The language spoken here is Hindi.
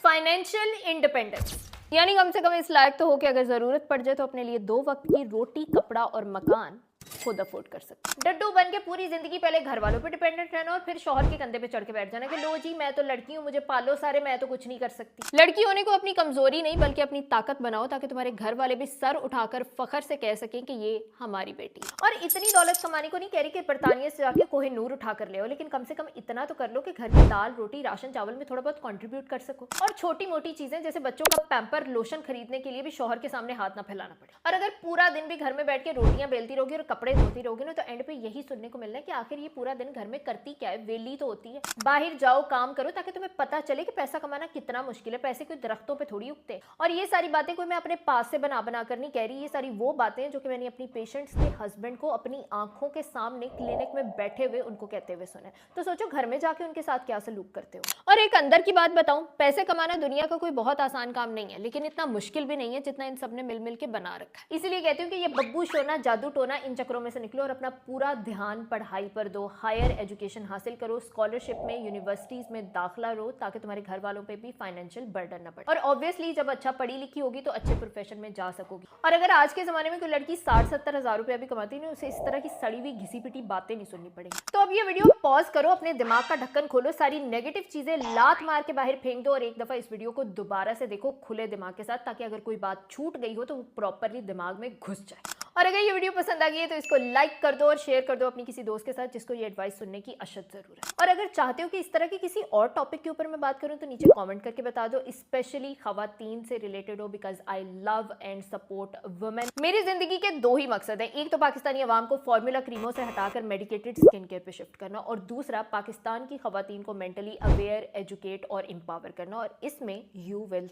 फाइनेंशियल इंडिपेंडेंस यानी कम से कम इस लायक तो हो कि अगर जरूरत पड़ जाए तो अपने लिए 2 वक्त की रोटी, कपड़ा और मकान खुद अफोर्ड कर सकते। डड्डू बन के पूरी जिंदगी पहले घर वालों पे डिपेंडेंट रहना और फिर शौहर के कंधे पे चढ़ के बैठ जाना कि लो जी मैं तो लड़की हूँ, मुझे पालो सारे, मैं तो कुछ नहीं कर सकती। लड़की होने को अपनी कमजोरी नहीं बल्कि अपनी ताकत बनाओ ताकि तुम्हारे घर वाले भी सर उठाकर फखर से कह सकें कि ये हमारी बेटी। और इतनी दौलत कमाने को नहीं कह रही कि बरतानिया से जाके कोहिनूर उठा कर ले, लेकिन कम से कम इतना तो कर लो कि घर की दाल, रोटी, राशन, चावल में थोड़ा बहुत कंट्रीब्यूट कर सको। और छोटी मोटी चीजें जैसे बच्चों का पैम्पर, लोशन खरीदने के लिए भी शौहर के सामने हाथ ना फैलाना पड़े। और अगर पूरा दिन भी घर में बैठ के रोटियां बेलती रहोगी और कपड़े धोती रहोगी ना, तो एंड पे यही सुनने को मिलना है कि आखिर ये पूरा दिन घर में करती क्या है, वेली तो होती है। बाहर जाओ, काम करो ताकि तुम्हें पता चले कि पैसा कमाना कितना मुश्किल है। पैसे कोई दरख्तों पे थोड़ी उगते। और ये सारी बातें कोई मैं अपने पास से बना बना कर नहीं कह रही, ये सारी वो बातें जो कि मैंने अपनी पेशेंट्स के हस्बैंड को अपनी आंखों के सामने क्लिनिक में बैठे हुए उनको कहते हुए सुना। तो सोचो घर में जाके उनके साथ क्या सलूक करते हो। और एक अंदर की बात बताऊं, पैसे कमाना दुनिया का कोई बहुत आसान काम नहीं है, लेकिन इतना मुश्किल भी नहीं है जितना इन सब ने मिल मिल के बना रखा है। इसीलिए कहती हूँ कि ये बब्बू शोना, जादू टोना, इन चक्रों में से निकलो और अपना पूरा ध्यान पढ़ाई पर दो। हायर एजुकेशन हासिल करो, स्कॉलरशिप में, यूनिवर्सिटीज में दाखिला लो ताकि तुम्हारे घर वालों पे भी फाइनेंशियल बर्डन न पड़े। और ऑब्वियसली जब अच्छा पढ़ी लिखी होगी तो अच्छे प्रोफेशन में जा सकोगी। और अगर आज के जमाने में कोई लड़की 60-70 हजार रुपया भी कमाती है, उसे इस तरह की सड़ी हुई घिसी पिटी बातें नहीं सुननी पड़ेगी। तो अब ये वीडियो पॉज करो, अपने दिमाग का ढक्कन खोलो, सारी नेगेटिव चीजें लात मार के बाहर फेंक दो और एक दफा इस वीडियो को दोबारा से देखो खुले दिमाग के साथ, ताकि अगर कोई बात छूट गई हो तो वो प्रॉपरली दिमाग में घुस जाए। और अगर ये वीडियो पसंद आ गई है तो इसको लाइक कर दो और शेयर कर दो अपनी किसी दोस्त के साथ जिसको ये एडवाइस सुनने की अशद जरूरत है। और अगर चाहते हो कि इस तरह की किसी और टॉपिक के ऊपर मैं बात करूं तो नीचे कमेंट करके बता दो, स्पेशली खवातीन से रिलेटेड हो, because I love and support women. मेरी जिंदगी के 2 ही मकसद है, एक तो पाकिस्तानी अवाम को फॉर्मूला क्रीमों से हटाकर मेडिकेटेड स्किन केयर पे शिफ्ट करना, और दूसरा पाकिस्तान की खवातीन को मेंटली अवेयर, एजुकेट और एम्पावर करना। और इसमें यू विल